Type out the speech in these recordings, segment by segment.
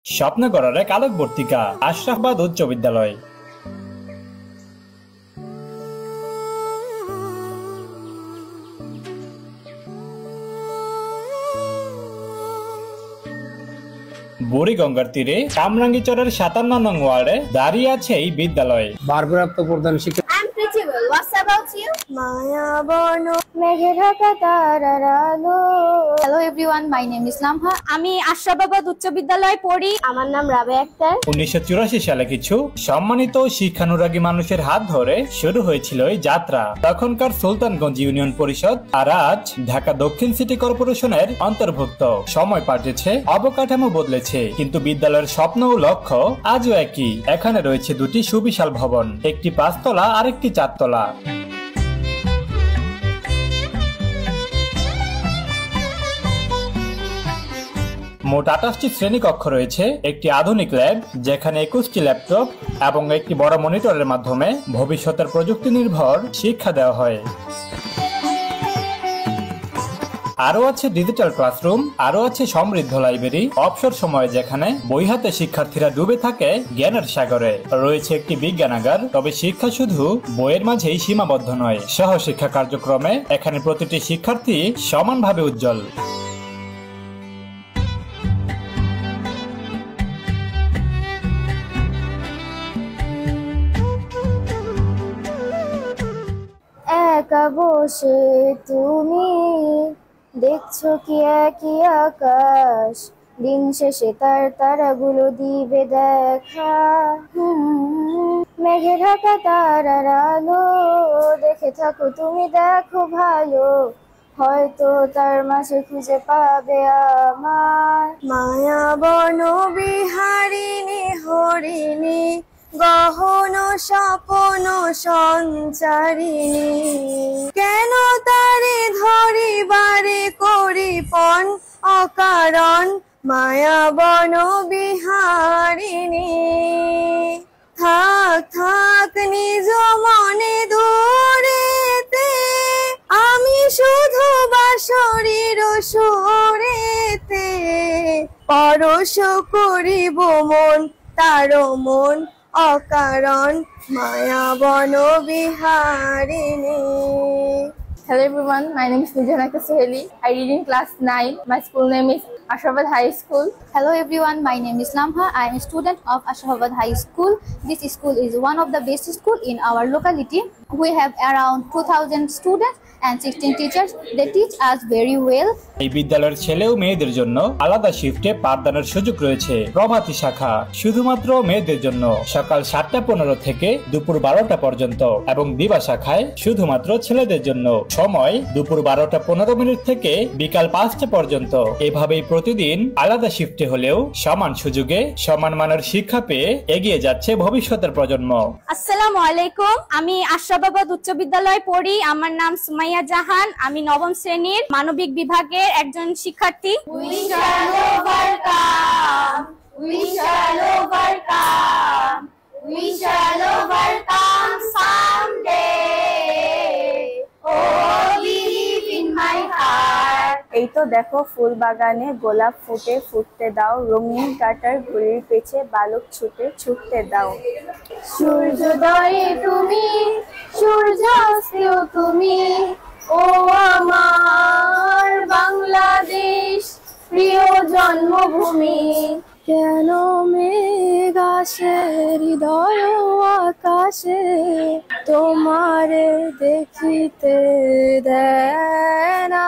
স্বপ্নগড়ের এক আলোকবর্তিকা আশরাফাবাদ উচ্চ বিদ্যালয়। বুড়িগঙ্গার তীরে কামরাঙ্গীচরের 57 নং ওয়ার্ডে দাঁড়িয়ে আছে এই বিদ্যালয়। ভারপ্রাপ্ত প্রধান শিক্ষক। What's about you? Maya bono meghera katararalo. Hello everyone, my name is Lamha. আমি আশরাফাবাদ উচ্চ বিদ্যালয়ে পড়ি। আমার নাম রাবেয়া আক্তার। 1984 সালে কিছু সম্মানিত শিক্ষানুরাগী মানুষের হাত ধরে শুরু হয়েছিল এই যাত্রা। তখনকার সুলতানগঞ্জ ইউনিয়ন পরিষদ আর আজ ঢাকা দক্ষিণ সিটি কর্পোরেশনের অন্তর্ভুক্ত। সময় পাল্টেছে, অবকাঠামো বদলেছে, কিন্তু বিদ্যালয়ের স্বপ্ন ও লক্ষ্য আজও একই। এখানে রয়েছে দুটি সুবিশাল ভবন, একটি 5 তলা আর একটি 4 তলা। মোট 28টি শ্রেণীকক্ষ রয়েছে, একটি আধুনিক ল্যাব যেখানে 21টি ল্যাপটপ এবং একটি বড় মনিটরের মাধ্যমে ভবিষ্যতের প্রযুক্তি নির্ভর শিক্ষা দেওয়া হয়। আরো আছে ডিজিটাল ক্লাসরুম, আরো আছে সমৃদ্ধ লাইব্রেরি, অবসর সময়ে যেখানে বই হাতে শিক্ষার্থীরা ডুবে থাকে জ্ঞানের সাগরে। রয়েছে একটি বিজ্ঞানাগার, তবে শিক্ষা শুধু বইয়ের মাঝেই সীমাবদ্ধ নয়। সহশিক্ষা কার্যক্রমে এখানে প্রতিটি শিক্ষার্থী সমানভাবে উজ্জ্বল। একা বসে তুমি দেখছো কি একই আকাশ, দিন শেষে তার তারাগুলো দিবে দেখা। মেঘে ঢাকা তারার আলো দেখে থাকো তুমি, দেখো ভালো, হয়তো তার মাঝে খুঁজে পাবে আমার। মায়া বন বিহারিণী হরিণী গহন স্বপন সঞ্চারিণী, কেন তারে ধরিবারে করিপন অকারণ মায়া বন বিহারিণী। থাক থাক নিজ মনে ধরেতে, আমি শুধু বাঁশরীর সুরেতে পরশ করিব মন তার মন অকারণ মায়া বন বিহারিণী। Hello everyone, my name is Nijana Kaseheli. I read in class 9. My school name is Ashrafabad High School. Hello everyone, my name is Lamha. I am a student of Ashrafabad High School. This school is one of the best school in our locality. We have around 2000 students and 16 teachers. They teach us very well. এই বিদ্যালয়ের ছেলে ও মেয়েদের জন্য আলাদা শিফটে পাঠদানের সুযোগ রয়েছে। প্রভাতী শাখা শুধুমাত্র মেয়েদের জন্য সকাল 7:15 থেকে দুপুর 12টা পর্যন্ত, এবং দিবা শাখায় শুধুমাত্র ছেলেদের জন্য সময় দুপুর 12:15 থেকে বিকাল 5টা পর্যন্ত। এভাবেই প্রতিদিন আলাদা শিফটে হলেও সমান সুযোগে সমান মানের শিক্ষা পেয়ে এগিয়ে যাচ্ছে ভবিষ্যতের প্রজন্ম। আসসালামু আলাইকুম, আমি আশরাফাবাদ উচ্চ বিদ্যালয়ে পড়ি। আমার নাম সুমাইয়া জাহান। আমি 9ম শ্রেণীর মানবিক বিভাগের একজন শিক্ষার্থী। We shall overcome. We shall overcome. We shall overcome someday. Oh, believe in my heart. এই তো দেখো ফুল বাগানে গোলাপ ফুটে, ফুটতে দাও, রঙিন কাটার ঘুড়ির পেছে বালক ছুটে, ছুটতে দাও। সূর্যোদয়ে তুমি, সূর্যাস্তেও তুমি, ও আমার বাংলাদেশ প্রিয় জন্মভূমি। কেন মেঘ আসে হৃদয় আকাশে, তোমারে দেখিতে দেয় না।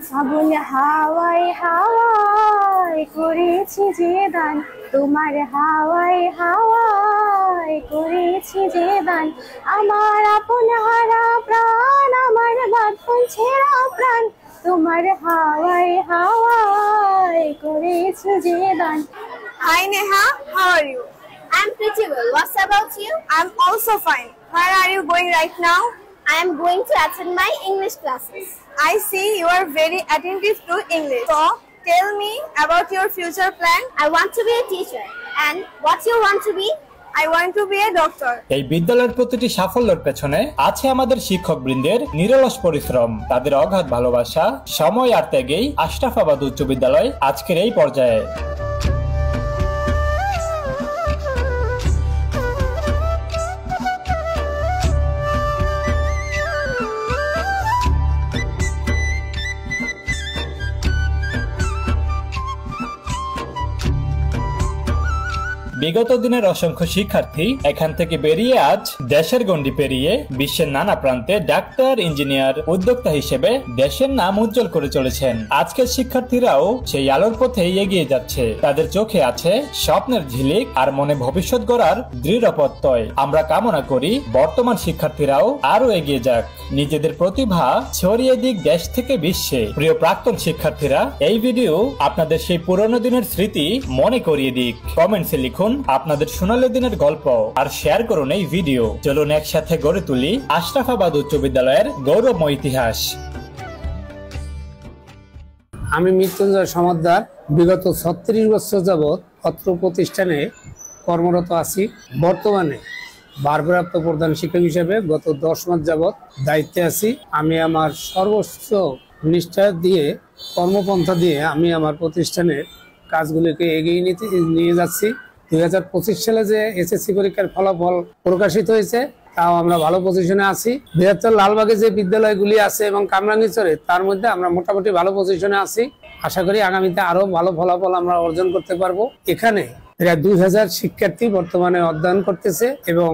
ফাগুন হাওয়ায় হাওয়ায় করেছি যে দান, তোমার হাওয়ায় হাওয়ায় করেছি যে দান। আমার আপন হারা প্রাণ, আমার বাঁধন ছেঁড়া প্রাণ, তোমার হাওয়ায় হাওয়ায় করেছি যে দান। Hi Neha, how are you? I'm pretty well. What's about you? I'm also fine. Where are you going right now? I am going to attend my English classes. I see you are very attentive to English. So, tell me about your future plan. I want to be a teacher. And what you want to be? I want to be a doctor. এই বিদ্যালয়ের প্রতিটি সাফল্যের পেছনে আছে আমাদের শিক্ষকবৃন্দের নিরলস পরিশ্রম, তাদের অগাধ ভালোবাসা, সময় আর ত্যাগেই আশরাফাবাদ উচ্চ বিদ্যালয় আজকের এই পর্যায়ে। বিগত দিনের অসংখ্য শিক্ষার্থী এখান থেকে বেরিয়ে আজ দেশের গণ্ডি পেরিয়ে বিশ্বের নানা প্রান্তে ডাক্তার, ইঞ্জিনিয়ার, উদ্যোক্তা হিসেবে দেশের নাম উজ্জ্বল করে চলেছেন। আজকের শিক্ষার্থীরাও সেই আলোর পথে এগিয়ে যাচ্ছে। তাদের চোখে আছে স্বপ্নের ঝিলিক আর মনে ভবিষ্যৎ গড়ার দৃঢ় প্রত্যয়। আমরা কামনা করি বর্তমান শিক্ষার্থীরাও আরো এগিয়ে যাক, নিজেদের প্রতিভা ছড়িয়ে দিক দেশ থেকে বিশ্বে। প্রিয় প্রাক্তন শিক্ষার্থীরা, এই ভিডিও আপনাদের সেই পুরনো দিনের স্মৃতি মনে করিয়ে দিক। কমেন্টসে লিখুন আপনাদের সোনালী দিনের গল্প আর শেয়ার করুন এই ভিডিও। চলুন একসাথে গড়ে তুলি আশরাফাবাদ উচ্চ বিদ্যালয়ের গৌরবময় ইতিহাস। আমি মৃত্যুঞ্জয় সমাদ্দার বিগত 36 বছর যাবৎ অত্র প্রতিষ্ঠানে কর্মরত আছি। বর্তমানে ভারপ্রাপ্ত প্রধান শিক্ষক হিসেবে গত 10 মাস যাবৎ দায়িত্বে আছি। আমি আমার সর্বোচ্চ নিষ্ঠা দিয়ে, কর্মপন্থা দিয়ে আমি আমার প্রতিষ্ঠানের কাজগুলিকে এগিয়ে নিয়ে যাচ্ছি। 2025 সালে যে এসএসসি পরীক্ষার ফলাফল প্রকাশিত হয়েছে, তাও আমরা ভালো পজিশনে আছি। বৃহত্তর লালবাগে যে বিদ্যালয়গুলি আছে এবং কামরাঙ্গীরচরে, তার মধ্যে আমরা মোটামুটি ভালো পজিশনে আছি। আশা করি আগামীতে আরো ভালো ফলাফল আমরা অর্জন করতে পারবো। এখানে প্রায় 2000 শিক্ষার্থী বর্তমানে অধ্যয়ন করতেছে এবং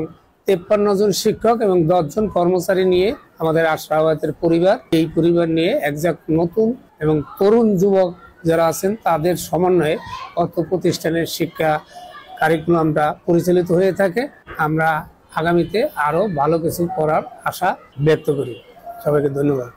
53 জন শিক্ষক এবং 10 জন কর্মচারী নিয়ে আমাদের আশরাফাবাদের পরিবার। এই পরিবার নিয়ে একজাক্ট নতুন এবং তরুণ যুবক যারা আছেন তাদের সমন্বয়ে অত্র প্রতিষ্ঠানের শিক্ষা কারিকুলামটা পরিচালিত হয়ে থাকে। আমরা আগামীতে আরো ভালো কিছু করার আশা ব্যক্ত করি। সবাইকে ধন্যবাদ।